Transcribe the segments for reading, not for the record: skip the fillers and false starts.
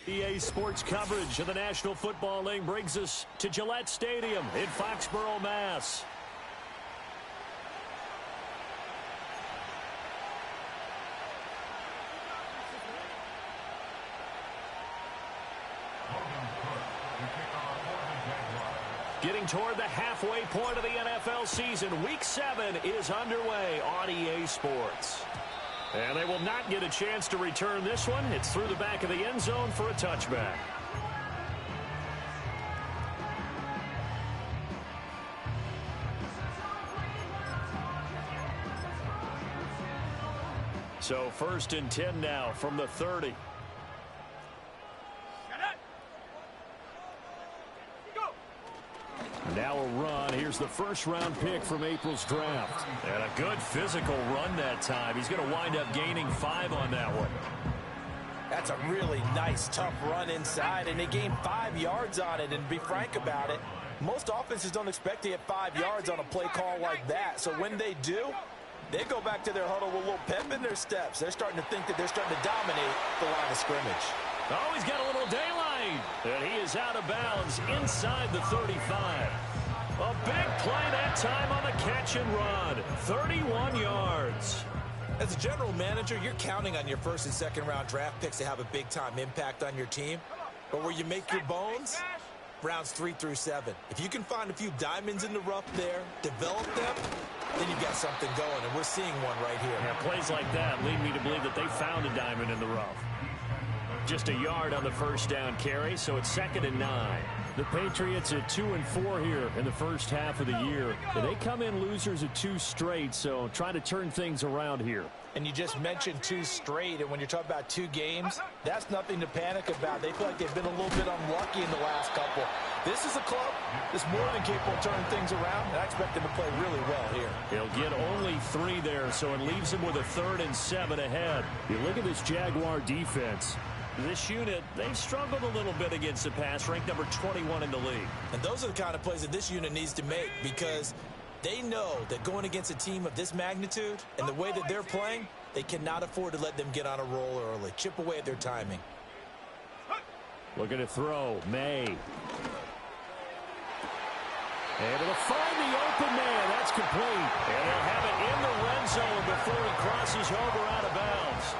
EA Sports coverage of the National Football League brings us to Gillette Stadium in Foxborough, Mass. Getting toward the halfway point of the NFL season, Week 7 is underway on EA Sports. And they will not get a chance to return this one. It's through the back of the end zone for a touchback. So 1st and 10 now from the 30. Now a run. Here's the first-round pick from April's draft. And a good physical run that time. He's going to wind up gaining 5 on that one. That's a really nice, tough run inside, and they gained 5 yards on it. And to be frank about it, most offenses don't expect to get 5 yards on a play call like that. So when they do, they go back to their huddle with a little pep in their steps. They're starting to think that they're starting to dominate the line of scrimmage. Oh, he's got a little daylight. And he is out of bounds inside the 35. A big play that time on the catch and run. 31 yards. As a general manager, you're counting on your first and second round draft picks to have a big-time impact on your team. But where you make your bones, rounds 3 through 7. If you can find a few diamonds in the rough there, develop them, then you've got something going, and we're seeing one right here. Yeah, plays like that lead me to believe that they found a diamond in the rough. Just a yard on the first down carry, so it's 2nd and 9. The Patriots at 2-4 here in the first half of the year. They come in losers of 2 straight, so trying to turn things around here. And you just mentioned 2 straight, and when you're talking about 2 games, that's nothing to panic about. They feel like they've been a little bit unlucky in the last couple. This is a club that's more than capable of turning things around, and I expect them to play really well here. He'll get only 3 there, so it leaves him with a 3rd and 7 ahead. You look at this Jaguar defense. This unit, they've struggled a little bit against the pass, ranked number 21 in the league. And those are the kind of plays that this unit needs to make, because they know that going against a team of this magnitude and the way that they're playing, they cannot afford to let them get on a roll early. Chip away at their timing. Looking to throw, May. And it'll find the open man. That's complete. And they'll have it in the red zone before he crosses over out of bounds.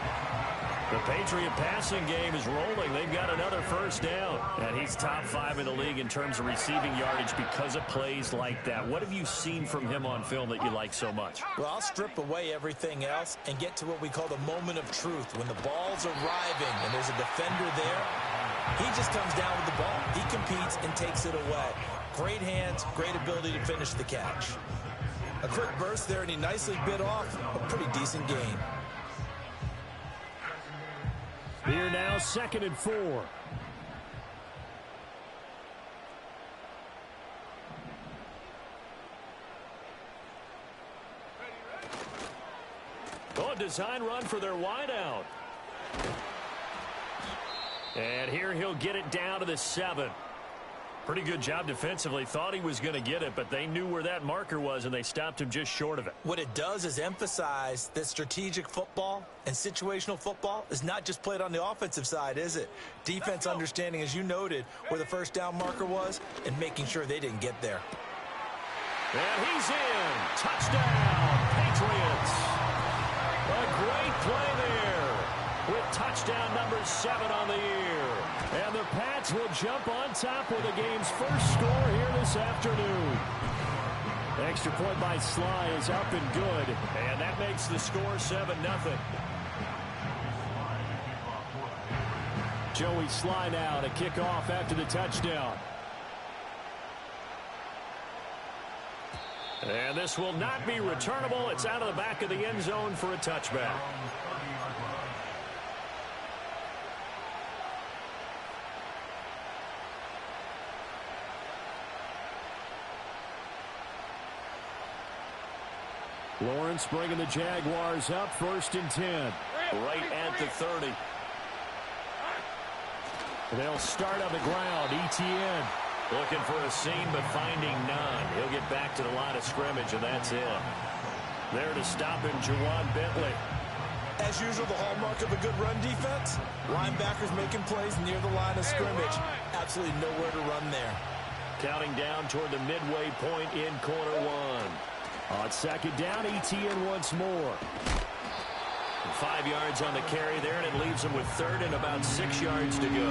The Patriot passing game is rolling. They've got another first down. And he's top 5 in the league in terms of receiving yardage because of plays like that. What have you seen from him on film that you like so much? Well, I'll strip away everything else and get to what we call the moment of truth. When the ball's arriving and there's a defender there, he just comes down with the ball. He competes and takes it away. Great hands, great ability to finish the catch. A quick burst there, and he nicely bit off a pretty decent gain. Here now, 2nd and 4. Oh, a design run for their wideout. And here he'll get it down to the 7. Pretty good job defensively. Thought he was going to get it, but they knew where that marker was, and they stopped him just short of it. What it does is emphasize that strategic football and situational football is not just played on the offensive side, is it? Defense understanding, as you noted, where the first down marker was and making sure they didn't get there. And he's in. Touchdown, Patriots. A great play there with touchdown number 7 on the year. And the Pats will jump on top with the game's first score here this afternoon. Extra point by Sly is up and good. And that makes the score 7-0. Joey Sly now to kick off after the touchdown. And this will not be returnable. It's out of the back of the end zone for a touchback. Lawrence bringing the Jaguars up, 1st and 10. Right at the 30. They'll start on the ground. ETN looking for a seam, but finding none. He'll get back to the line of scrimmage, and that's it. There to stop him, Juwan Bentley. As usual, the hallmark of a good run defense, linebackers making plays near the line of scrimmage. Absolutely nowhere to run there. Counting down toward the midway point in quarter one. On second down, ETN once more. 5 yards on the carry there, and it leaves him with third and about 6 yards to go.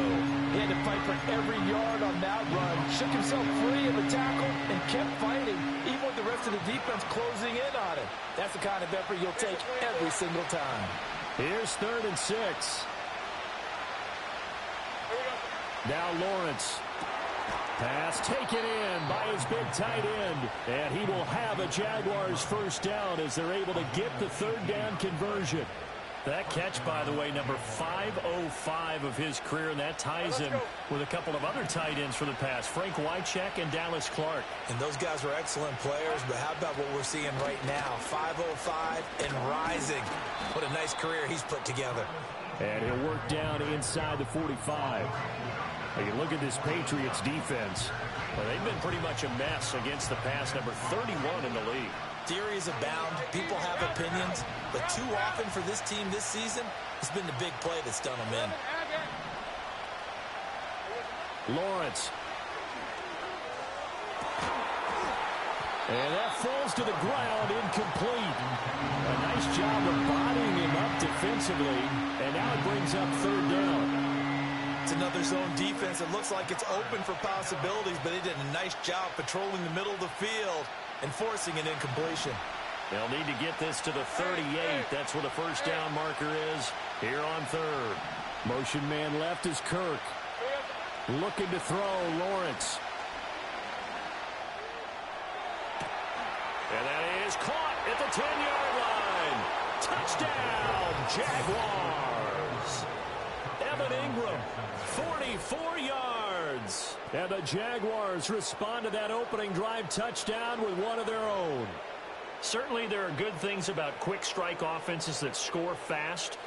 He had to fight for every yard on that run. Shook himself free of the tackle and kept fighting, even with the rest of the defense closing in on him. That's the kind of effort you'll take every single time. Here's 3rd and 6. Now Lawrence. Pass taken in by his big tight end. And he will have a Jaguars first down as they're able to get the 3rd down conversion. That catch, by the way, number 505 of his career, and that ties him with a couple of other tight ends for the pass, Frank Wycheck and Dallas Clark. And those guys are excellent players, but how about what we're seeing right now? 505 and rising. What a nice career he's put together. And he'll work down inside the 45. You look at this Patriots defense. Well, they've been pretty much a mess against the pass, number 31 in the league. Theories abound. People have opinions. But too often for this team this season, it's been the big play that's done them in. Lawrence. And that falls to the ground, incomplete. A nice job of bodying him up defensively. And now it brings up 3rd down. It's another zone defense. It looks like it's open for possibilities, but they did a nice job patrolling the middle of the field and forcing an incompletion. They'll need to get this to the 38. That's what a first down marker is here on 3rd. Motion man left is Kirk. Looking to throw, Lawrence. And that is caught at the 10-yard line. Touchdown, Jaguars. Evan Ingram, 44 yards. And the Jaguars respond to that opening drive touchdown with one of their own. Certainly there are good things about quick strike offenses that score fast,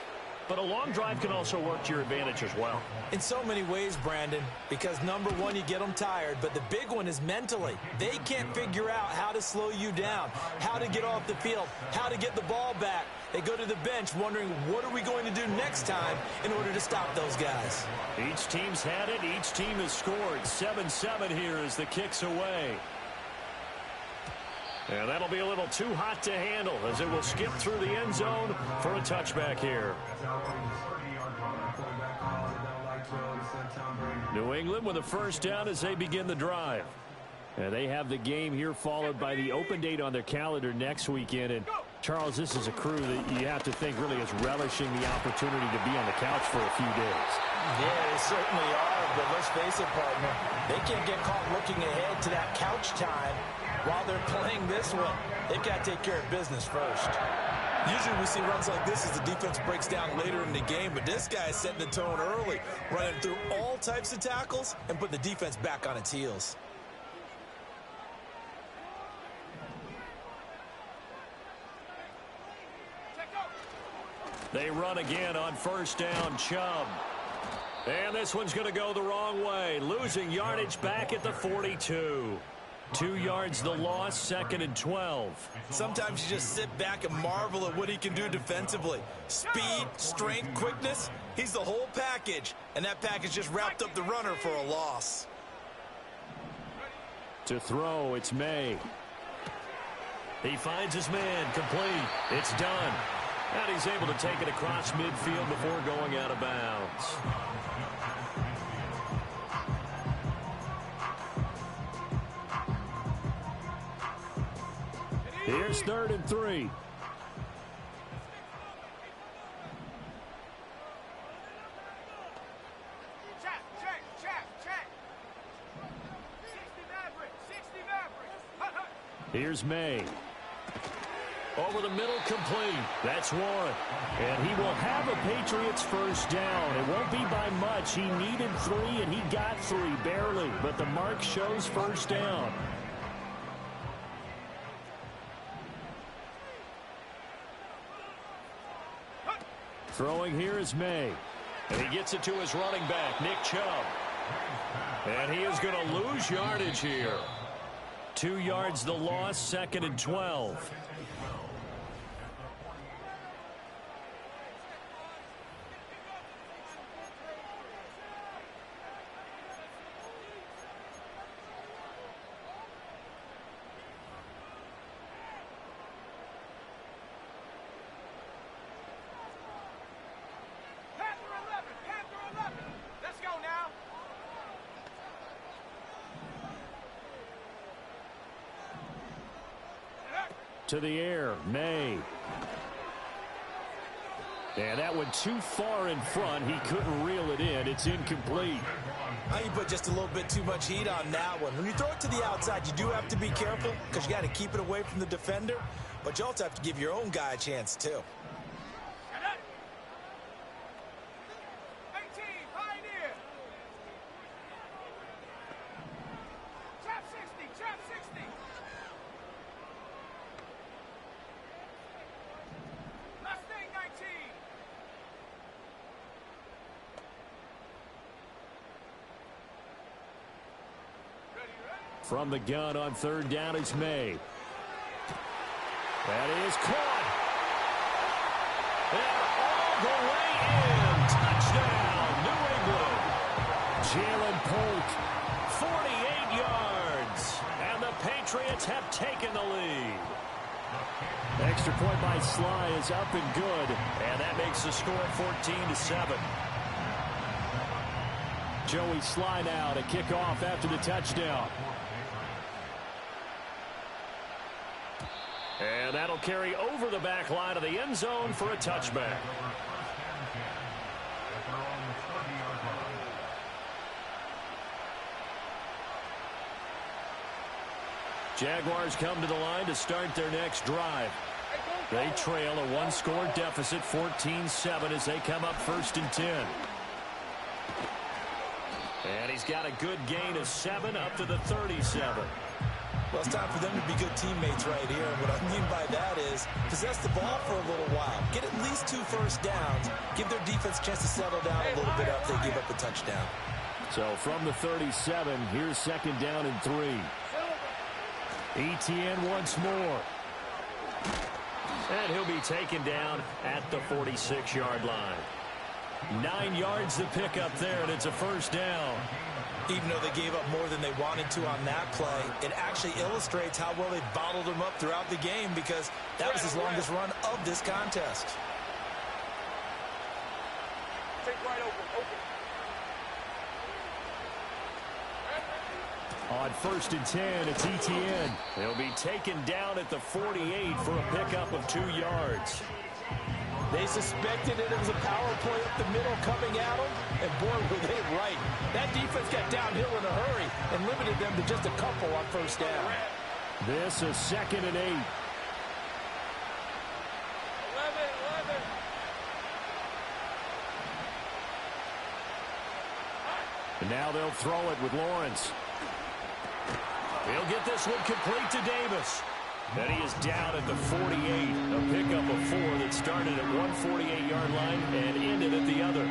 but a long drive can also work to your advantage as well. In so many ways, Brandon, because number one, you get them tired, but the big one is mentally. They can't figure out how to slow you down, how to get off the field, how to get the ball back. They go to the bench wondering, what are we going to do next time in order to stop those guys? Each team's had it. Each team has scored. 7-7 here as the kick's away. And that'll be a little too hot to handle as it will skip through the end zone for a touchback here. New England with a first down as they begin the drive. And they have the game here followed by the open date on their calendar next weekend. And Charles, this is a crew that you have to think really is relishing the opportunity to be on the couch for a few days. Yeah, they certainly are, but let's face it, partner. They can't get caught looking ahead to that couch time while they're playing this one. They've got to take care of business first. Usually we see runs like this as the defense breaks down later in the game, but this guy is setting the tone early, running through all types of tackles and putting the defense back on its heels. They run again on first down, Chubb. And this one's going to go the wrong way, losing yardage back at the 42. 2 yards the loss, 2nd and 12. Sometimes you just sit back and marvel at what he can do defensively. Speed, strength, quickness, he's the whole package. And that package just wrapped up the runner for a loss. To throw, it's May. He finds his man, complete. It's done. And he's able to take it across midfield before going out of bounds. Here's 3rd and 3. Here's May. Over the middle, complete. That's Warren. And he will have a Patriots first down. It won't be by much. He needed 3, and he got 3, barely. But the mark shows first down. Throwing here is May. And he gets it to his running back, Nick Chubb. And he is going to lose yardage here. 2 yards the loss, 2nd and 12. to the air. May. And that went too far in front. He couldn't reel it in. It's incomplete. You put just a little bit too much heat on that one. When you throw it to the outside, you do have to be careful because you got to keep it away from the defender. But you also have to give your own guy a chance, too. From the gun on third down is May. That is caught. And all the way in. Touchdown, New England. Jalen Polk, 48 yards. And the Patriots have taken the lead. Extra point by Sly is up and good. And that makes the score 14-7. Joey Sly now to kick off after the touchdown. And that'll carry over the back line of the end zone for a touchback. Jaguars come to the line to start their next drive. They trail a one-score deficit, 14-7, as they come up 1st and 10. And he's got a good gain of 7 up to the 37. Well, it's time for them to be good teammates right here. And what I mean by that is possess the ball for a little while. Get at least 2 first downs. Give their defense a chance to settle down a little bit after they give up a touchdown. So from the 37, here's 2nd down and 3. ETN once more. And he'll be taken down at the 46-yard line. 9 yards to pick up there, and it's a 1st down. Even though they gave up more than they wanted to on that play, it actually illustrates how well they bottled them up throughout the game because that was his longest run of this contest. Take right open. On 1st and 10, it's ETN. He'll be taken down at the 48 for a pickup of 2 yards. They suspected it was a power play up the middle coming at them, and boy, were they right. That defense got downhill in a hurry and limited them to just a couple on 1st down. This is 2nd and 8. 11. And now they'll throw it with Lawrence. He'll get this one complete to Davis. And he is down at the 48. A pickup of 4 that started at one 48-yard line and ended at the other.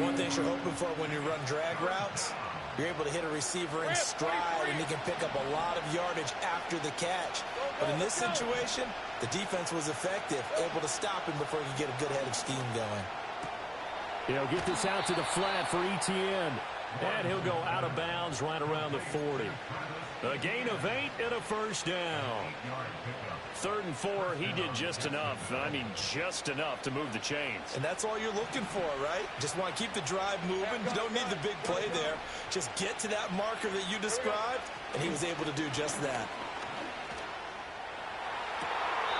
One thing you're hoping for when you run drag routes, you're able to hit a receiver in stride, and he can pick up a lot of yardage after the catch. But in this situation, the defense was effective, able to stop him before he could get a good head of steam going. He'll get this out to the flat for ETN. And he'll go out of bounds right around the 40. A gain of 8 and a 1st down. 3rd and 4, he did just enough. I mean, just enough to move the chains. And that's all you're looking for, right? Just want to keep the drive moving. You don't need the big play there. Just get to that marker that you described, and he was able to do just that.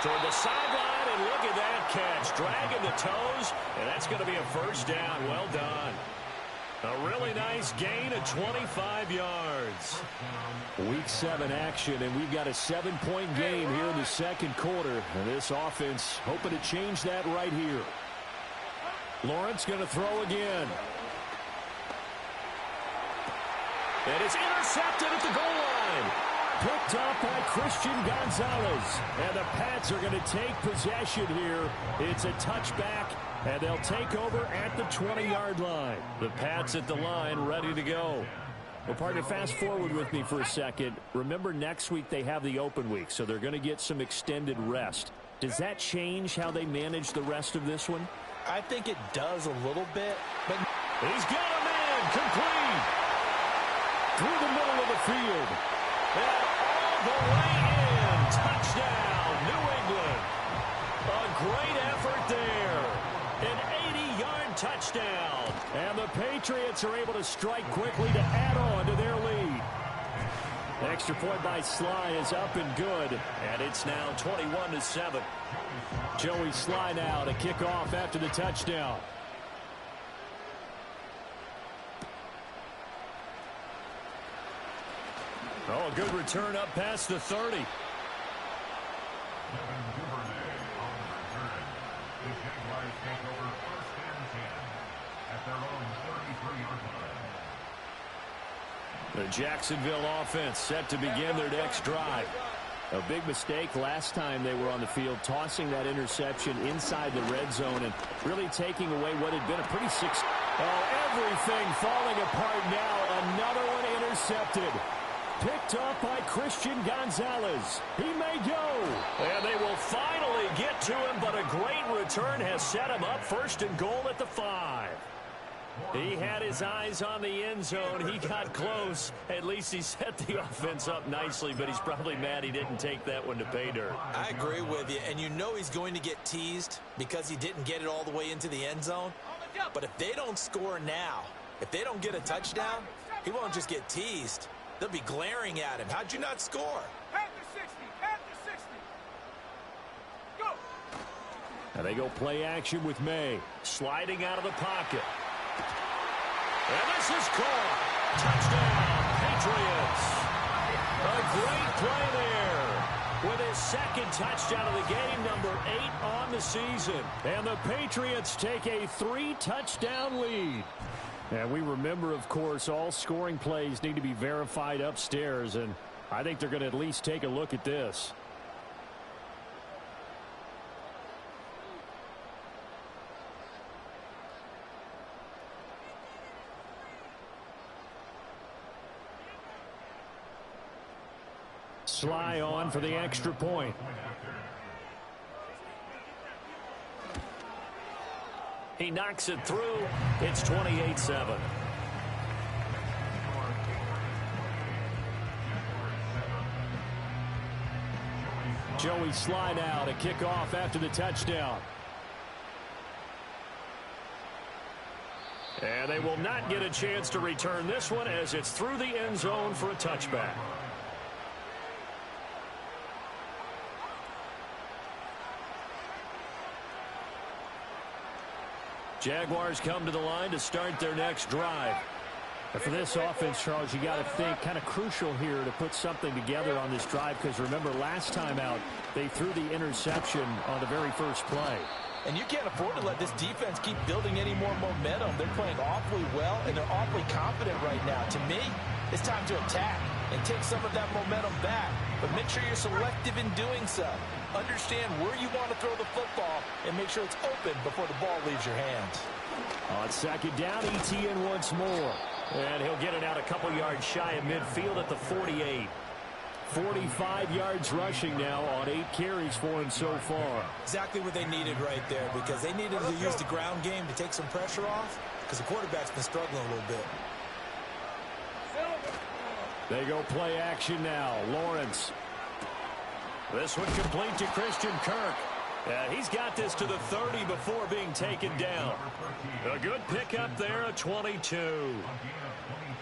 Toward the sideline, and look at that catch. Dragging the toes, and that's going to be a 1st down. Well done. A really nice gain of 25 yards. Week 7 action, and we've got a 7-point game here in the 2nd quarter. And this offense hoping to change that right here. Lawrence going to throw again. And it's intercepted at the goal line. Picked up by Christian Gonzalez. And the Pats are going to take possession here. It's a touchback. And they'll take over at the 20-yard line. The Pats at the line, ready to go. Well, partner, fast forward with me for a second. Remember, next week they have the open week, so they're going to get some extended rest. Does that change how they manage the rest of this one? I think it does a little bit, but he's got a man complete through the middle of the field. And all the way in. Touchdown, New England. A great effort there. An 80-yard touchdown. And the Patriots are able to strike quickly to add on to their lead. The extra point by Sly is up and good, and it's now 21-7. Joey Sly now to kick off after the touchdown. Oh, good return up past the 30. The Jacksonville offense set to begin their next drive. A big mistake last time they were on the field, tossing that interception inside the red zone and really taking away what had been a pretty Oh, everything falling apart now. Another one intercepted. Picked up by Christian Gonzalez. He may go. And they will finally get to him, but a great return has set him up first and goal at the 5. He had his eyes on the end zone. He got close. At least he set the offense up nicely, but he's probably mad he didn't take that one to pay dirt. I agree with you, and you know he's going to get teased because he didn't get it all the way into the end zone. But if they don't score now, if they don't get a touchdown, he won't just get teased. They'll be glaring at him. How'd you not score? Panther 60, Panther 60. Go. And they go play action with May. Sliding out of the pocket. And this is caught. Touchdown, Patriots. A great play there. With his second touchdown of the game, number 8 on the season. And the Patriots take a 3-touchdown lead. And we remember, of course, all scoring plays need to be verified upstairs. And I think they're going to at least take a look at this. Sly on for the extra point. He knocks it through. It's 28-7. Joey Sly now to kick off after the touchdown. And they will not get a chance to return this one as it's through the end zone for a touchback. Jaguars come to the line to start their next drive. And for this offense, Charles, you got to think kind of crucial here to put something together on this drive, because remember last time out they threw the interception on the very first play. And you can't afford to let this defense keep building any more momentum. They're playing awfully well, and they're awfully confident right now. To me, it's time to attack and take some of that momentum back. But make sure you're selective in doing so. Understand where you want to throw the football and make sure it's open before the ball leaves your hands. On second down, ETN once more. And he'll get it out a couple yards shy of midfield at the 48. 45 yards rushing now on 8 carries for him so far. Exactly what they needed right there, because they needed to use the ground game to take some pressure off, because the quarterback's been struggling a little bit. They go play action now. Lawrence. This one complete to Christian Kirk. He's got this to the 30 before being taken down. A good pickup there, a 22.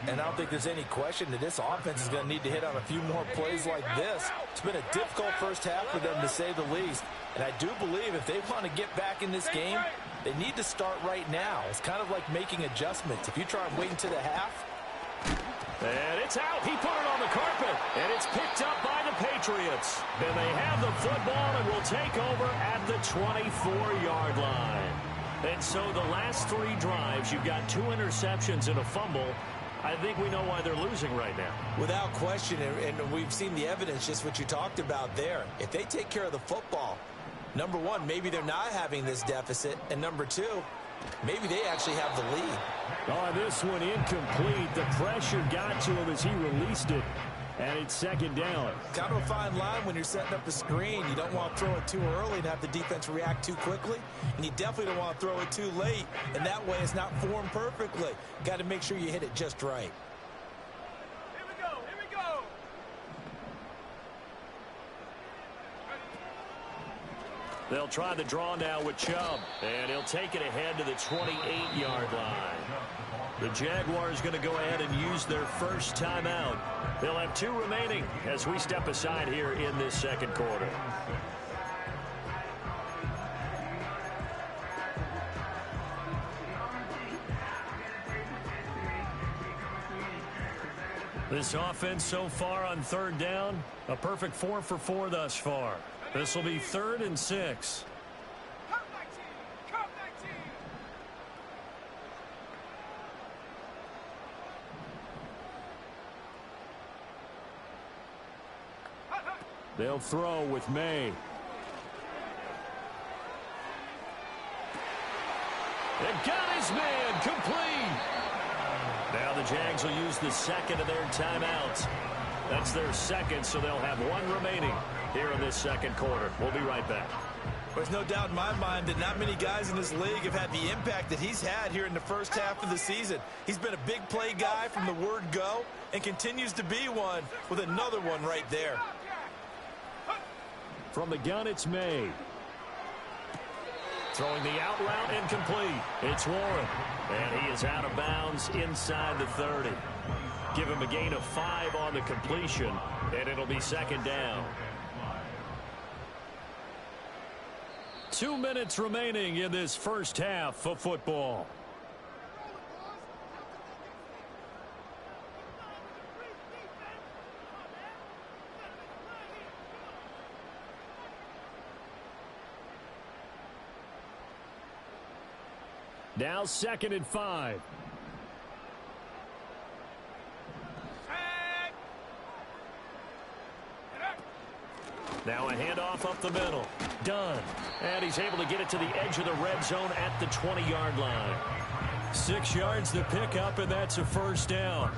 And I don't think there's any question that this offense is going to need to hit on a few more plays like this. It's been a difficult first half for them, to say the least. And I do believe if they want to get back in this game, they need to start right now. It's kind of like making adjustments. If you try and wait until the half. And it's out. He put it on the carpet. And it's picked up by the Patriots. And they have the football and will take over at the 24-yard line. And so the last 3 drives, you've got 2 interceptions and a fumble. I think we know why they're losing right now. Without question, and we've seen the evidence, just what you talked about there. If they take care of the football, number one, maybe they're not having this deficit. And number 2, maybe they actually have the lead. Oh, this one incomplete. The pressure got to him as he released it. And it's second down. Kind of a fine line when you're setting up a screen. You don't want to throw it too early and have the defense react too quickly. And you definitely don't want to throw it too late. And that way it's not formed perfectly. Got to make sure you hit it just right. Here we go. Here we go. They'll try the draw now with Chubb. And he'll take it ahead to the 28-yard line. The Jaguars going to go ahead and use their first timeout. They'll have 2 remaining as we step aside here in this second quarter. This offense so far on 3rd down, a perfect 4 for 4 thus far. This will be 3rd and 6. They'll throw with May. They've got his man complete. Now the Jags will use the second of their timeouts. That's their second, so they'll have 1 remaining here in this second quarter. We'll be right back. There's no doubt in my mind that not many guys in this league have had the impact that he's had here in the first half of the season. He's been a big play guy from the word go and continues to be one with another one right there. From the gun, it's May. Throwing the out route incomplete. It's Warren. And he is out of bounds inside the 30. Give him a gain of 5 on the completion, and it'll be second down. 2 minutes remaining in this first half of football. Now 2nd and 5. Now a handoff up the middle. Done. And he's able to get it to the edge of the red zone at the 20-yard line. 6 yards to pick up, and that's a first down.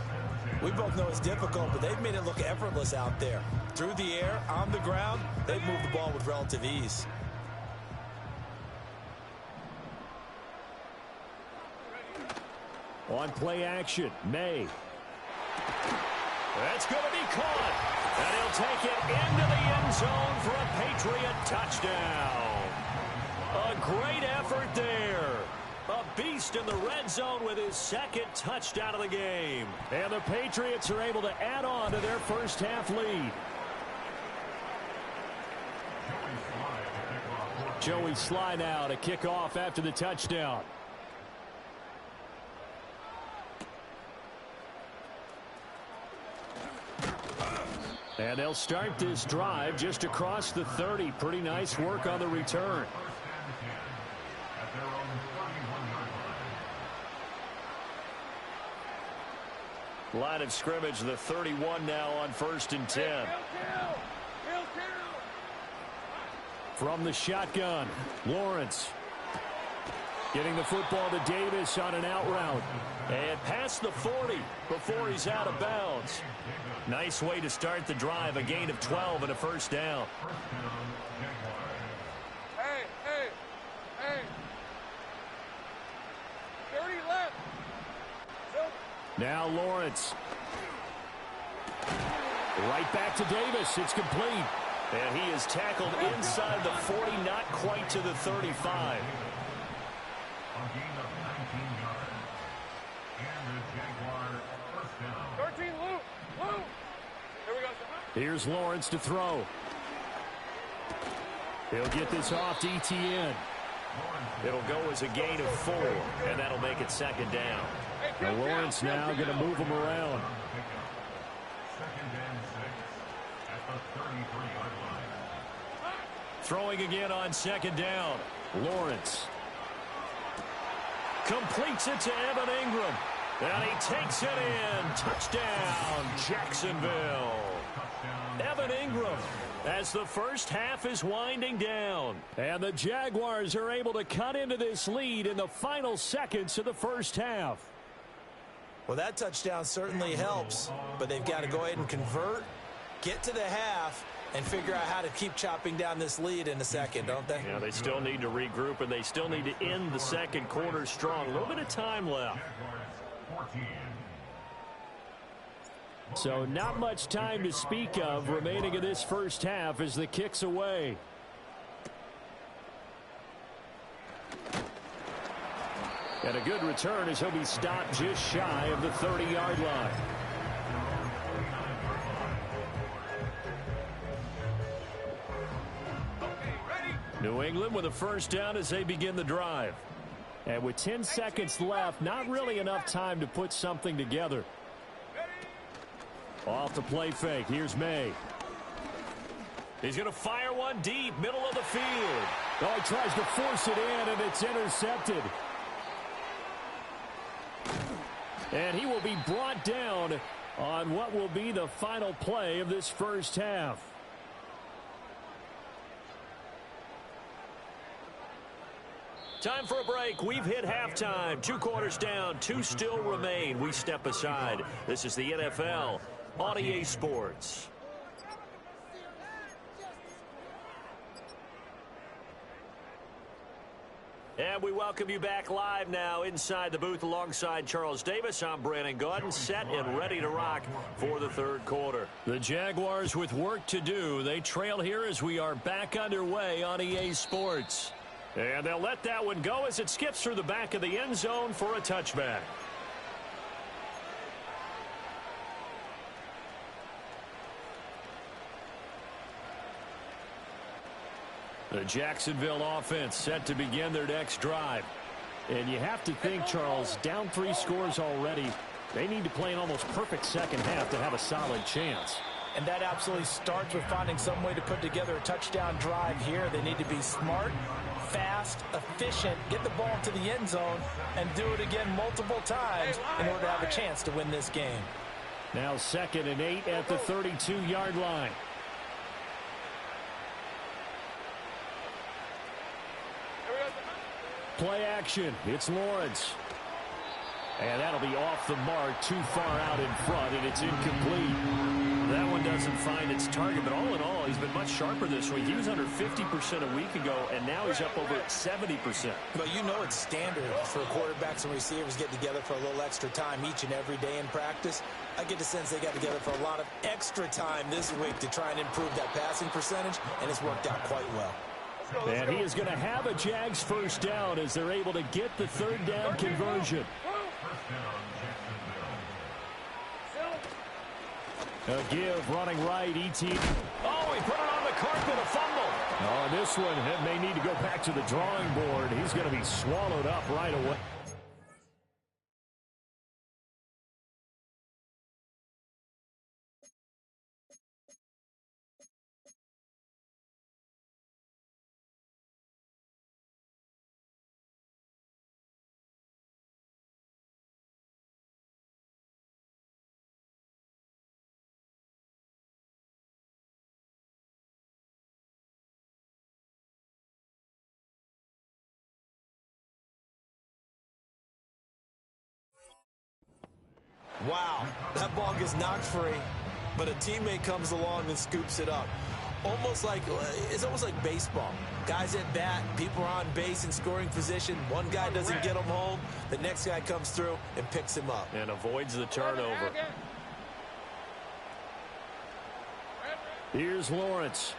We both know it's difficult, but they've made it look effortless out there. Through the air, on the ground, they've moved the ball with relative ease. On play action, May. That's going to be caught. And he'll take it into the end zone for a Patriot touchdown. A great effort there. A beast in the red zone with his 2nd touchdown of the game. And the Patriots are able to add on to their first half lead. Joey Sly now to kick off after the touchdown. And they'll start this drive just across the 30. Pretty nice work on the return. Line of scrimmage, the 31 now on 1st and 10. From the shotgun, Lawrence. Getting the football to Davis on an out route. And past the 40 before he's out of bounds. Nice way to start the drive. A gain of 12 and a first down. Hey. 30 left. Now Lawrence. Right back to Davis. It's complete. And he is tackled inside the 40, not quite to the 35. 13, Luke. Here we go. Here's Lawrence to throw. He'll get this off to ETN. It'll go as a gain of 4, and that'll make it second down. Now Lawrence now going to move him around. Throwing again on second down. Lawrence. Completes it to Evan Ingram. And he takes it in. Touchdown, Jacksonville. Evan Ingram as the first half is winding down. And the Jaguars are able to cut into this lead in the final seconds of the first half. Well, that touchdown certainly helps, but they've got to go ahead and convert, get to the half, and figure out how to keep chopping down this lead in the second, don't they? Yeah, they still need to regroup, and they still need to end the second quarter strong. A little bit of time left. So not much time to speak of remaining in this first half as the kick's away. And a good return as he'll be stopped just shy of the 30-yard line. New England with a first down as they begin the drive. And with 10 seconds left, not really enough time to put something together. Off the play fake. Here's May. He's going to fire one deep, middle of the field. Oh, he tries to force it in, and it's intercepted. And he will be brought down on what will be the final play of this first half. Time for a break. We've hit halftime. 2 quarters down. 2 still remain. We step aside. This is the NFL on EA Sports. And we welcome you back live now inside the booth alongside Charles Davis. I'm Brandon Gaudin, set and ready to rock for the third quarter. The Jaguars with work to do. They trail here as we are back underway on EA Sports. And they'll let that one go as it skips through the back of the end zone for a touchback. The Jacksonville offense set to begin their next drive. And you have to think, Charles, down 3 scores already. They need to play an almost perfect second half to have a solid chance. And that absolutely starts with finding some way to put together a touchdown drive here. They need to be smart, fast, efficient, get the ball to the end zone, and do it again multiple times in order to have a chance to win this game. Now 2nd and 8 at the 32-yard line. Play action. It's Lawrence. And that'll be off the mark, too far out in front, and it's incomplete. That one doesn't find its target, but all in all, he's been much sharper this week. He was under 50% a week ago, and now he's up over 70%. But you know it's standard for quarterbacks and receivers getting together for a little extra time each and every day in practice. I get the sense they got together for a lot of extra time this week to try and improve that passing percentage, and it's worked out quite well. And he is going to have a Jags first down as they're able to get the third down conversion. A give, running right, E.T. Oh, he put it on the carpet, a fumble. Oh, this one may need to go back to the drawing board. He's going to be swallowed up right away. Wow, that ball gets knocked free, but a teammate comes along and scoops it up. It's almost like baseball. Guys at bat, people are on base in scoring position. One guy doesn't get him home, the next guy comes through and picks him up. And avoids the turnover. Here's Lawrence.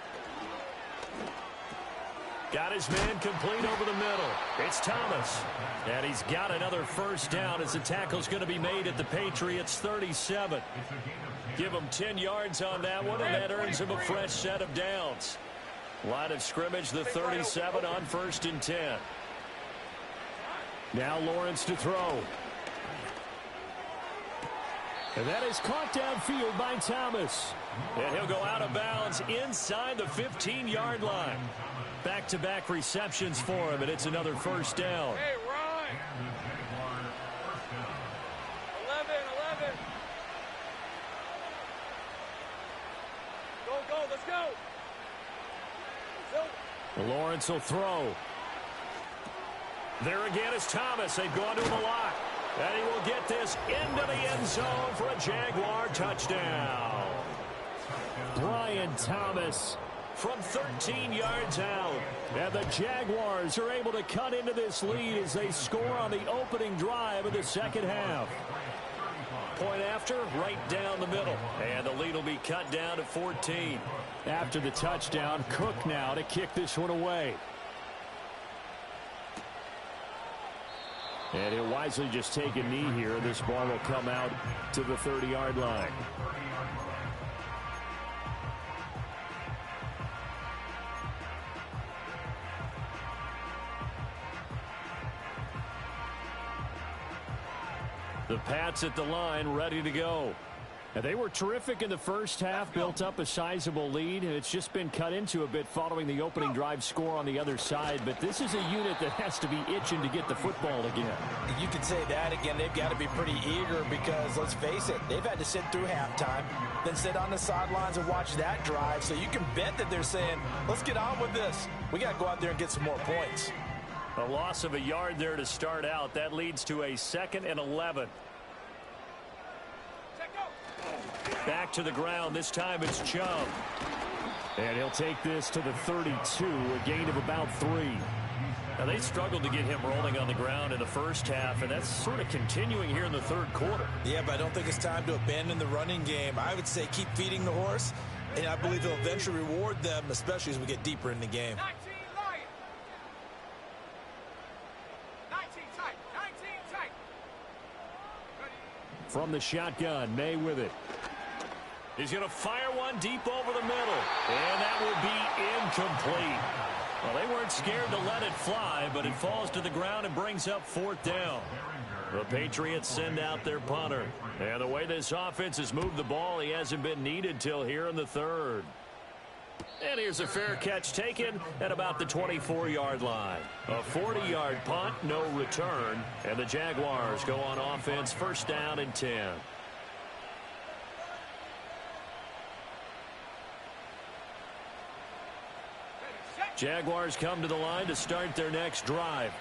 Got his man complete over the middle. It's Thomas. And he's got another first down as the tackle's going to be made at the Patriots 37. Give him 10 yards on that one, and that earns him a fresh set of downs. Line of scrimmage, the 37 on 1st and 10. Now Lawrence to throw. And that is caught downfield by Thomas. And he'll go out of bounds inside the 15-yard line. Back-to-back receptions for him, and it's another first down. Hey, Ryan! 11. Go, let's go! Lawrence will throw. There again is Thomas. They've gone to him a lot. And he will get this into the end zone for a Jaguar touchdown. Brian Thomas from 13 yards out. And the Jaguars are able to cut into this lead as they score on the opening drive of the second half. Point after, right down the middle. And the lead will be cut down to 14. After the touchdown, Cook now to kick this one away. And he'll wisely just take a knee here. This ball will come out to the 30-yard line. The Pats at the line, ready to go. And they were terrific in the first half, built up a sizable lead, and it's just been cut into a bit following the opening drive score on the other side. But this is a unit that has to be itching to get the football again. You could say that again. They've got to be pretty eager because, let's face it, they've had to sit through halftime, then sit on the sidelines and watch that drive. So you can bet that they're saying, let's get on with this. We got to go out there and get some more points. A loss of a yard there to start out. That leads to a 2nd and 11. Back to the ground. This time it's Chubb. And he'll take this to the 32, a gain of about 3. Now, they struggled to get him rolling on the ground in the first half, and that's sort of continuing here in the third quarter. Yeah, but I don't think it's time to abandon the running game. I would say keep feeding the horse, and I believe they'll eventually reward them, especially as we get deeper in the game. 19 tight. 19 tight. From the shotgun, May with it. He's going to fire one deep over the middle. And that will be incomplete. Well, they weren't scared to let it fly, but it falls to the ground and brings up 4th down. The Patriots send out their punter. And the way this offense has moved the ball, he hasn't been needed till here in the 3rd. And here's a fair catch taken at about the 24-yard line. A 40-yard punt, no return. And the Jaguars go on offense, 1st down and 10. Jaguars come to the line to start their next drive.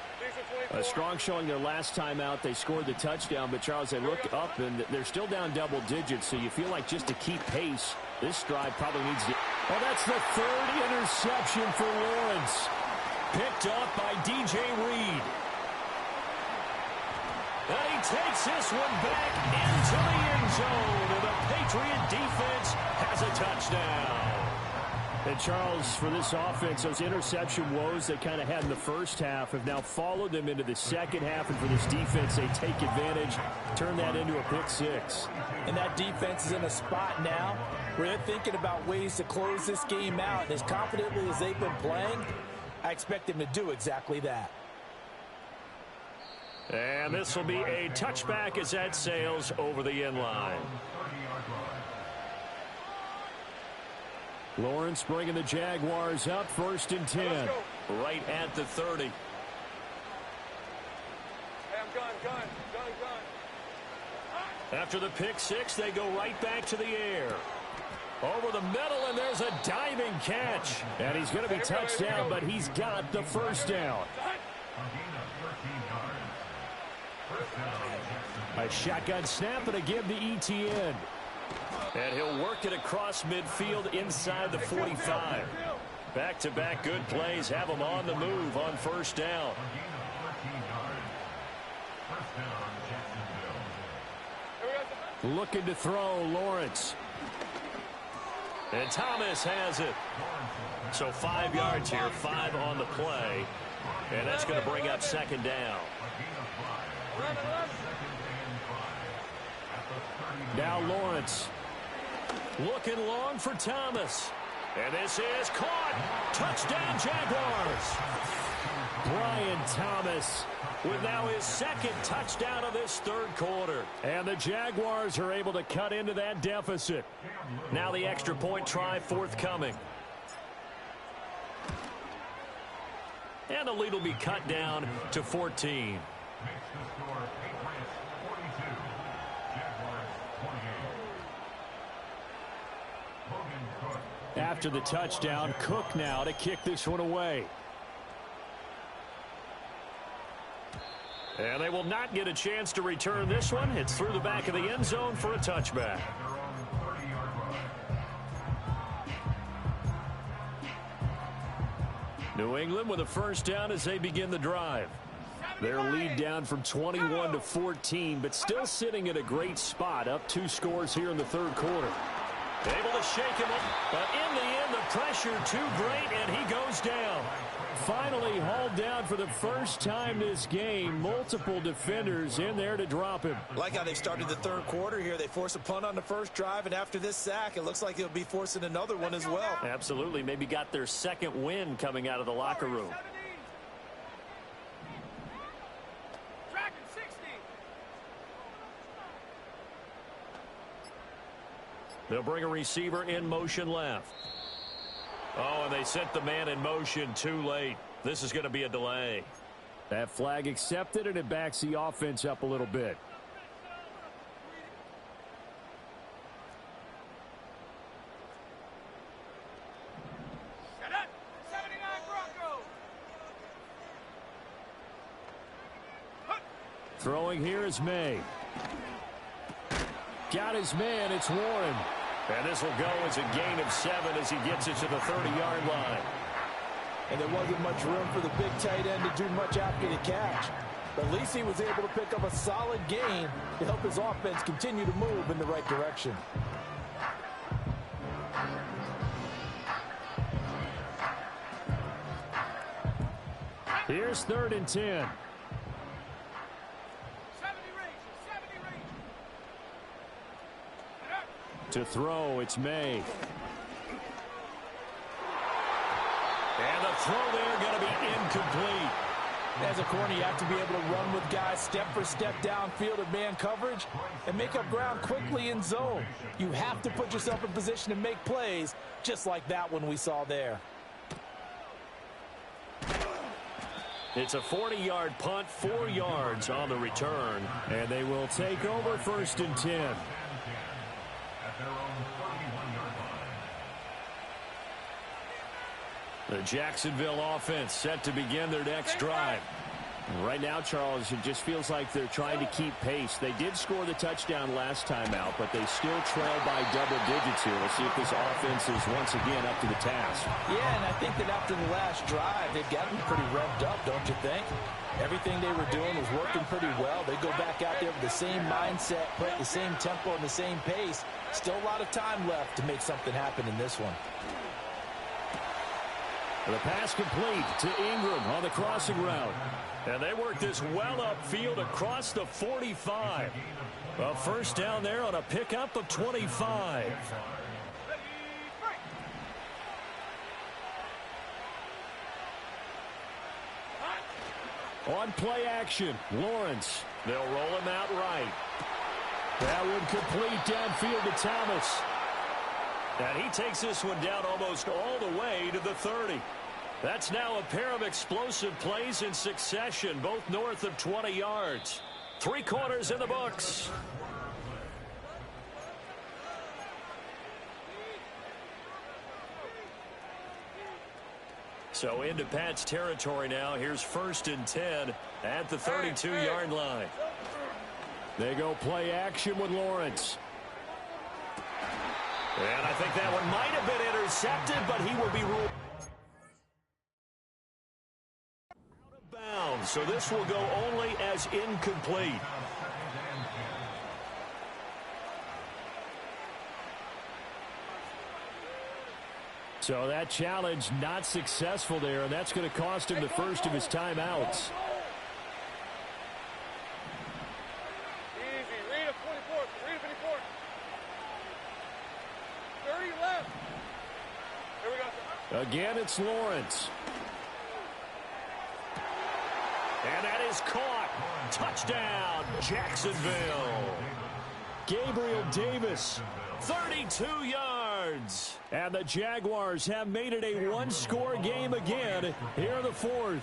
A strong showing their last time out. They scored the touchdown, but Charles, they look up and they're still down double digits, so you feel like just to keep pace, this drive probably needs to... Oh, that's the 3rd interception for Lawrence. Picked up by DJ Reed. And he takes this one back into the end zone, and the Patriot defense has a touchdown. And Charles, for this offense, those interception woes they kind of had in the first half have now followed them into the second half. And for this defense, they take advantage, turn that into a pick 6. And that defense is in a spot now where they're thinking about ways to close this game out. And as confidently as they've been playing, I expect them to do exactly that. And this will be a touchback as that sails over the end line. Lawrence bringing the Jaguars up, 1st and 10. Right at the 30. Hey, I'm gun. After the pick 6, they go right back to the air. Over the middle, and there's a diving catch. And he's going to be touched down, but he's got the 1st down. A shotgun snap and a give to ETN. And he'll work it across midfield inside the 45. Back-to-back good plays have him on the move on 1st down. Looking to throw, Lawrence. And Thomas has it. So 5 yards here, 5 on the play. And that's going to bring up 2nd down. Now Lawrence. Looking long for Thomas. And this is caught. Touchdown, Jaguars. Brian Thomas with now his 2nd touchdown of this 3rd quarter. And the Jaguars are able to cut into that deficit. Now the extra point try forthcoming. And the lead will be cut down to 14. After the touchdown, Cook now to kick this one away. And they will not get a chance to return this one. It's through the back of the end zone for a touchback. New England with a 1st down as they begin the drive. Their lead down from 21 to 14, but still sitting at a great spot, up 2 scores here in the 3rd quarter. Able to shake him up, but in the end, the pressure too great, and he goes down. Finally hauled down for the first time this game. Multiple defenders in there to drop him. Like how they started the third quarter here. They force a punt on the first drive, and after this sack, it looks like they'll be forcing another one as well. Absolutely. Maybe got their second win coming out of the locker room. Tracking 60. They'll bring a receiver in motion left. Oh, and they sent the man in motion too late. This is going to be a delay. That flag accepted, and it backs the offense up a little bit. Set up. 79 Broncos. Throwing here is May. Got his man. It's Warren. And this will go as a gain of 7 as he gets it to the 30-yard line. And there wasn't much room for the big tight end to do much after the catch. But at least he was able to pick up a solid gain to help his offense continue to move in the right direction. Here's 3rd and 10. 70 range. 70 range. Set up. To throw, it's May. And the throw there going to be incomplete. As a corner, you have to be able to run with guys step for step downfield of man coverage and make up ground quickly in zone. You have to put yourself in position to make plays just like that one we saw there. It's a 40-yard punt, 4 yards on the return. And they will take over 1st and 10. The Jacksonville offense set to begin their next drive. Right now, Charles, it just feels like they're trying to keep pace. They did score the touchdown last time out, but they still trail by double digits here. We'll see if this offense is once again up to the task. Yeah, and I think that after the last drive, they've gotten pretty revved up, don't you think? Everything they were doing was working pretty well. They go back out there with the same mindset, play at the same tempo and the same pace. Still a lot of time left to make something happen in this one. The pass complete to Ingram on the crossing route. And they work this well upfield across the 45. A first down there on a pickup of 25. On play action, Lawrence. They'll roll him out right. That one complete downfield to Thomas. And he takes this one down almost all the way to the 30. That's now a pair of explosive plays in succession, both north of 20 yards. 3 quarters in the books. So into Pat's territory now. Here's 1st and 10 at the 32-yard line. They go play action with Lawrence. And I think that one might have been intercepted, but he will be ruled out of bounds. So this will go only as incomplete. So that challenge not successful there, and that's going to cost him the first of his timeouts. Easy. Read a 24. Read a 24. 30 left. Here we go. Again, it's Lawrence. And that is caught. Touchdown, Jacksonville. Gabriel Davis. 32 yards. And the Jaguars have made it a one-score game again here in the 4th.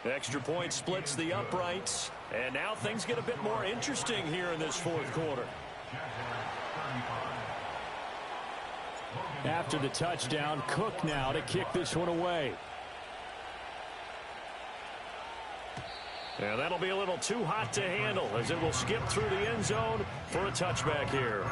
Extra point splits the uprights. And now things get a bit more interesting here in this 4th quarter. After the touchdown, Cook now to kick this one away. And that'll be a little too hot to handle as it will skip through the end zone for a touchback here.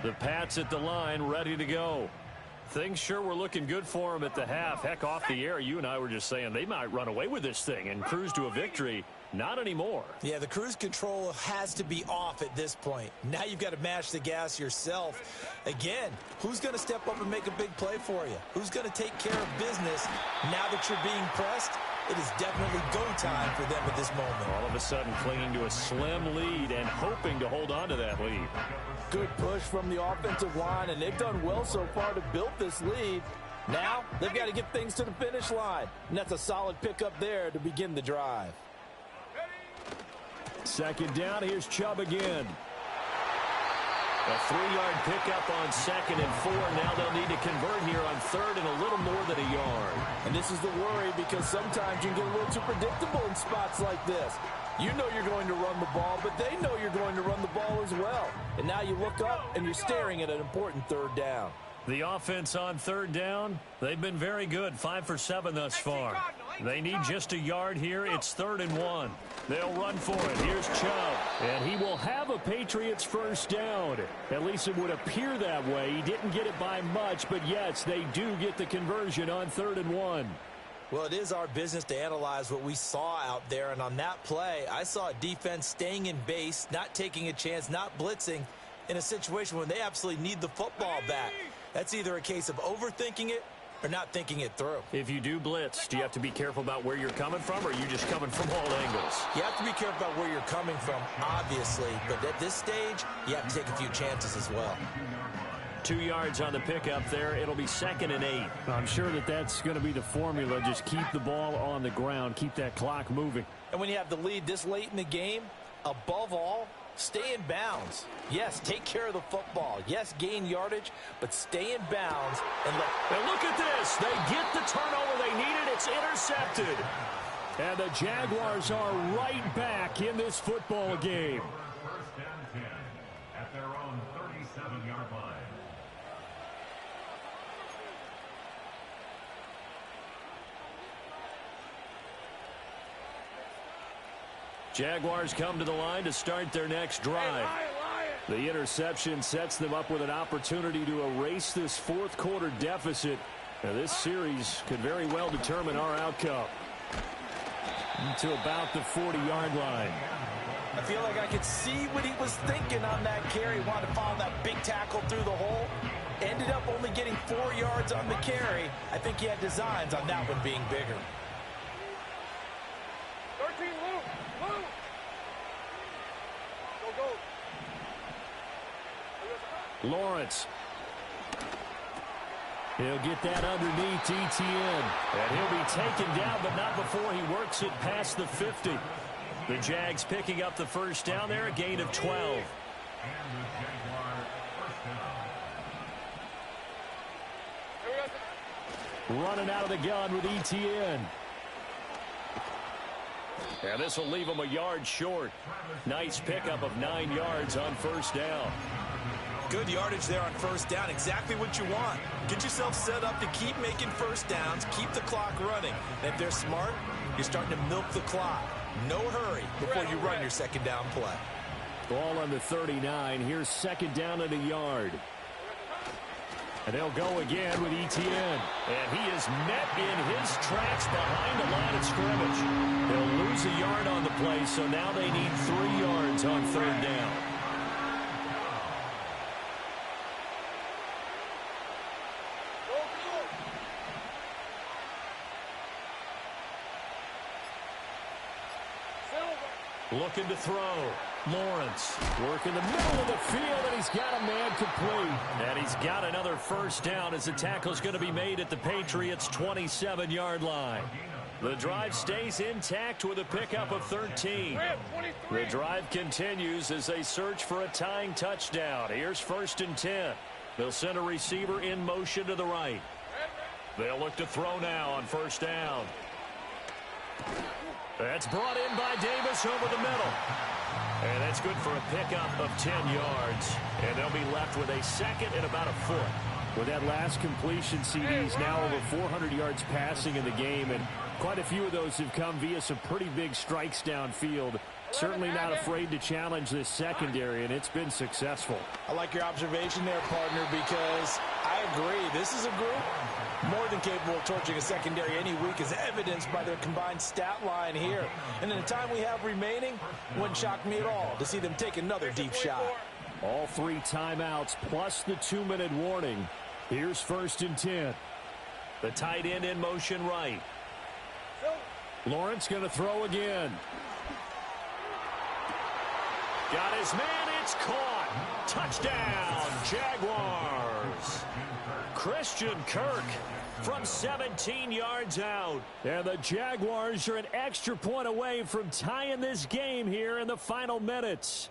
The Pats at the line ready to go. Things sure were looking good for them at the half. Heck, off the air, you and I were just saying they might run away with this thing and cruise to a victory. Not anymore. Yeah, the cruise control has to be off at this point. Now you've got to mash the gas yourself. Again, who's going to step up and make a big play for you? Who's going to take care of business now that you're being pressed? It is definitely go time for them at this moment. All of a sudden clinging to a slim lead and hoping to hold on to that lead. Good push from the offensive line, and they've done well so far to build this lead. Now they've got to get things to the finish line, and that's a solid pickup there to begin the drive. Second down, here's Chubb again. A 3-yard pickup on 2nd and 4. Now they'll need to convert here on 3rd and a little more than a yard. And this is the worry, because sometimes you can get a little too predictable in spots like this. You know you're going to run the ball, but they know you're going to run the ball as well. And now you look up and you're staring at an important 3rd down. The offense on 3rd down, they've been very good, 5 for 7 thus far. They need just a yard here. It's 3rd and 1. They'll run for it. Here's Chubb. And he will have a Patriots first down. At least it would appear that way. He didn't get it by much, but yes, they do get the conversion on 3rd and 1. Well, it is our business to analyze what we saw out there, and on that play, I saw a defense staying in base, not taking a chance, not blitzing, in a situation when they absolutely need the football back. That's either a case of overthinking it or not thinking it through. If you do blitz, do you have to be careful about where you're coming from, or are you just coming from all angles? You have to be careful about where you're coming from, obviously, but at this stage, you have to take a few chances as well. 2 yards on the pickup there. It'll be 2nd and 8. I'm sure that that's going to be the formula. Just keep the ball on the ground. Keep that clock moving. And when you have the lead this late in the game, above all, stay in bounds. Yes, take care of the football. Yes, gain yardage, but stay in bounds. And look at this. They get the turnover they needed. It's intercepted. And the Jaguars are right back in this football game. First and 10 at their own 37-yard line. Jaguars come to the line to start their next drive. The interception sets them up with an opportunity to erase this fourth quarter deficit. Now, this series could very well determine our outcome. To about the 40-yard line. I feel like I could see what he was thinking on that carry. Wanted to follow that big tackle through the hole. Ended up only getting 4 yards on the carry. I think he had designs on that one being bigger. 13, Luke. Luke. Go. Lawrence. He'll get that underneath ETN. And he'll be taken down, but not before he works it past the 50. The Jags picking up the first down there, a gain of 12. Running out of the gun with ETN. And this will leave him a yard short. Nice pickup of 9 yards on first down. Good yardage there on first down. Exactly what you want. Get yourself set up to keep making first downs, keep the clock running. And if they're smart, you're starting to milk the clock. No hurry before you run your second down play. Ball on the 39. Here's second down and a yard. And they'll go again with ETN. And he is met in his tracks behind the line of scrimmage. They'll lose a yard on the play, so now they need 3 yards on third down. Looking to throw. Lawrence working the middle of the field, and he's got a man complete. And he's got another first down as the tackle's going to be made at the Patriots' 27-yard line. The drive stays intact with a pickup of 13. The drive continues as they search for a tying touchdown. Here's 1st and 10. They'll send a receiver in motion to the right. They'll look to throw now on first down. That's brought in by Davis over the middle. And that's good for a pickup of 10 yards. And they'll be left with a second and about a foot. With that last completion, CD's now over 400 yards passing in the game, and quite a few of those have come via some pretty big strikes downfield. Certainly not afraid to challenge this secondary, and it's been successful. I like your observation there, partner, because I agree. This is a group more than capable of torching a secondary any week, as evidenced by their combined stat line here. And in the time we have remaining, wouldn't shock me at all to see them take another deep shot. All 3 timeouts plus the 2-minute warning. Here's 1st and 10. The tight end in motion right. Lawrence going to throw again. Got his man, it's caught. Touchdown, Jaguars. Christian Kirk from 17 yards out. And the Jaguars are an extra point away from tying this game here in the final minutes.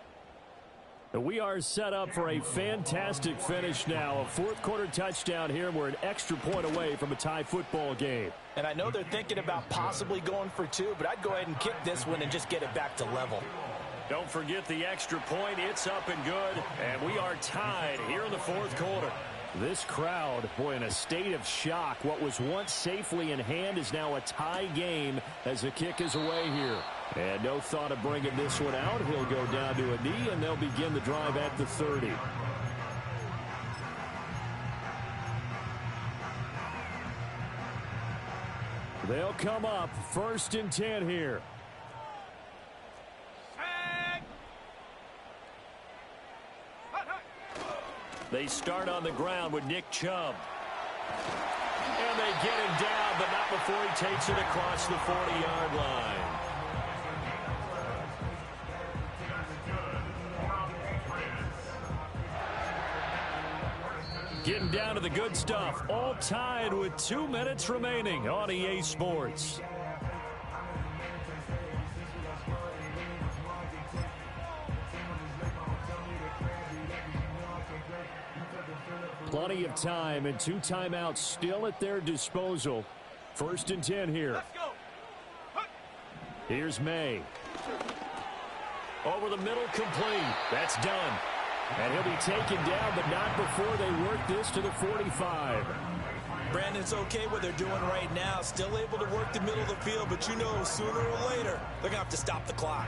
We are set up for a fantastic finish now. A 4th quarter touchdown here, and we're an extra point away from a tie football game. And I know they're thinking about possibly going for 2, but I'd go ahead and kick this one and just get it back to level. Don't forget the extra point. It's up and good, and we are tied here in the 4th quarter. This crowd, boy, in a state of shock. What was once safely in hand is now a tie game as the kick is away here. And no thought of bringing this one out. He'll go down to a knee, and they'll begin the drive at the 30. They'll come up 1st and 10 here. They start on the ground with Nick Chubb. And they get him down, but not before he takes it across the 40-yard line. Getting down to the good stuff. All tied with 2 minutes remaining on EA Sports. Plenty of time and 2 timeouts still at their disposal. 1st and 10 here. Here's May. Over the middle, complete. That's done. And he'll be taken down, but not before they work this to the 45. Brandon, it's okay what they're doing right now. Still able to work the middle of the field, but you know sooner or later they're going to have to stop the clock.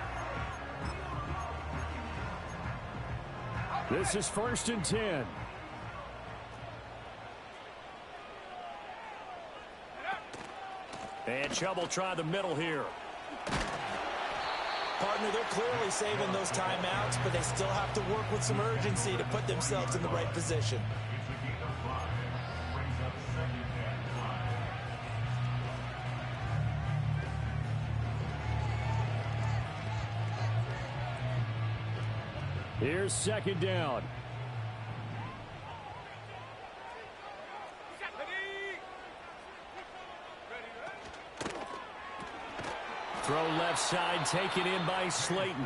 This is 1st and 10. And Chubb will try the middle here. Partner, they're clearly saving those timeouts, but they still have to work with some urgency to put themselves in the right position. Here's 2nd down. Throw left side, taken in by Slayton.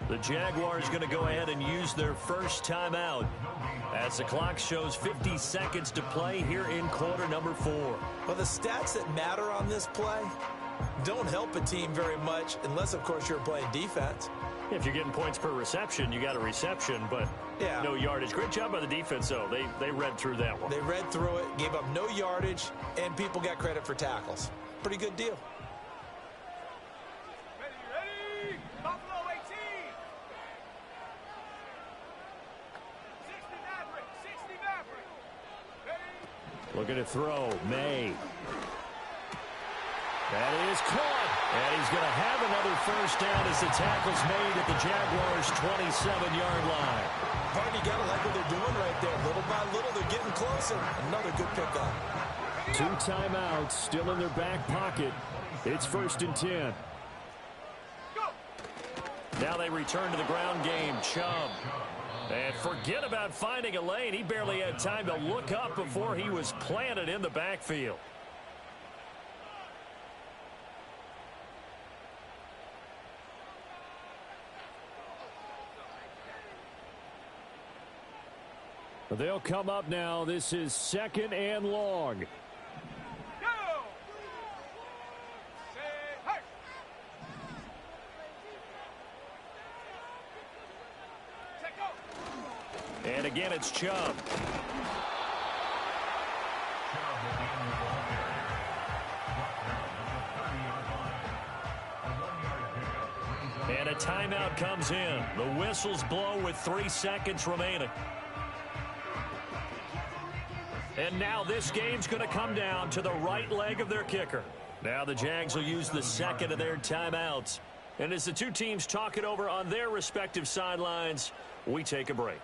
The Jaguars going to go ahead and use their first timeout as the clock shows 50 seconds to play here in quarter number 4. Well, the stats that matter on this play don't help a team very much unless, of course, you're playing defense. If you're getting points per reception, you got a reception, but no yardage. Great job by the defense, though. They read through that one. They read through it, gave up no yardage, and people got credit for tackles. Pretty good deal. Looking to throw. May. That is caught. And he's going to have another first down as the tackle's made at the Jaguars' 27-yard line. Partner, you got to like what they're doing right there. Little by little, they're getting closer. Another good pickup. 2 timeouts still in their back pocket. It's 1st and 10. Now they return to the ground game. Chubb. And forget about finding a lane. He barely had time to look up before he was planted in the backfield. They'll come up now. This is 2nd and long. And again, it's Chubb. And a timeout comes in. The whistles blow with 3 seconds remaining. And now this game's going to come down to the right leg of their kicker. Now the Jags will use the second of their timeouts. And as the two teams talk it over on their respective sidelines, we take a break.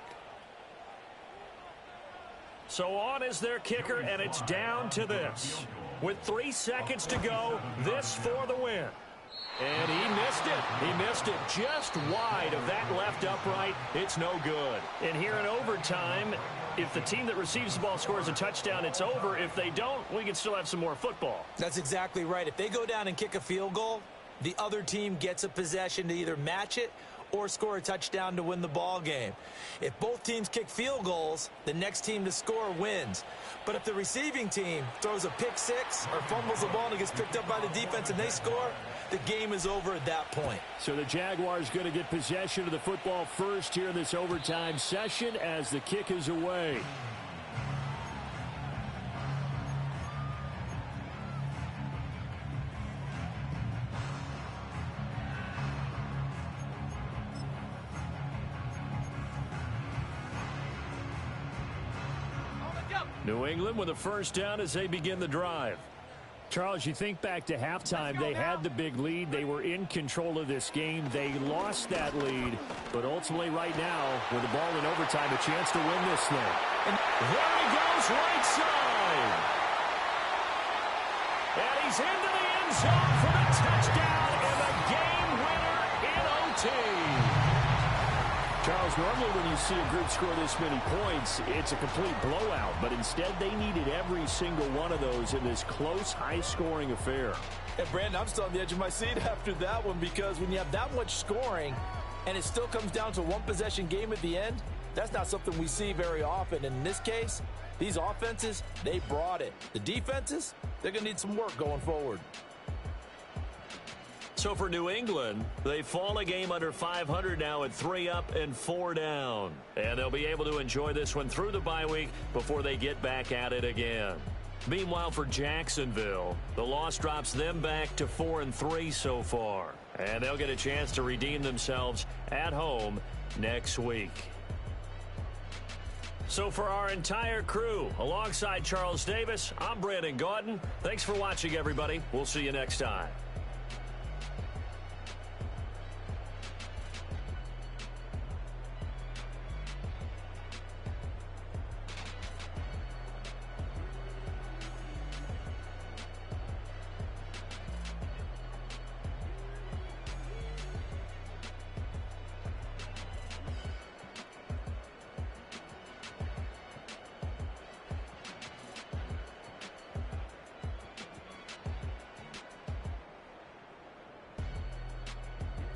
So on is their kicker, and it's down to this. With 3 seconds to go, this for the win. And he missed it. He missed it just wide of that left upright. It's no good. And here in overtime, if the team that receives the ball scores a touchdown, it's over. If they don't, we can still have some more football. That's exactly right. If they go down and kick a field goal, the other team gets a possession to either match it or score a touchdown to win the ball game. If both teams kick field goals, the next team to score wins. But if the receiving team throws a pick six or fumbles the ball and it gets picked up by the defense and they score, the game is over at that point. So the Jaguars going to get possession of the football first here in this overtime session as the kick is away. New England with a first down as they begin the drive. Charles, you think back to halftime, they had the big lead. They were in control of this game. They lost that lead, but ultimately right now, with the ball in overtime, a chance to win this thing. And there he goes, right side. And he's into the end zone for the touchdown and the game winner in OT. Charles, normally when you see a group score this many points, it's a complete blowout. But instead, they needed every single one of those in this close, high-scoring affair. And, Brandon, I'm still on the edge of my seat after that one because when you have that much scoring and it still comes down to a one-possession game at the end, that's not something we see very often. And in this case, these offenses, they brought it. The defenses, they're going to need some work going forward. So for New England, they fall a game under 500 now at 3 up and 4 down. And they'll be able to enjoy this one through the bye week before they get back at it again. Meanwhile, for Jacksonville, the loss drops them back to 4-3 so far. And they'll get a chance to redeem themselves at home next week. So for our entire crew, alongside Charles Davis, I'm Brandon Gaudin. Thanks for watching, everybody. We'll see you next time.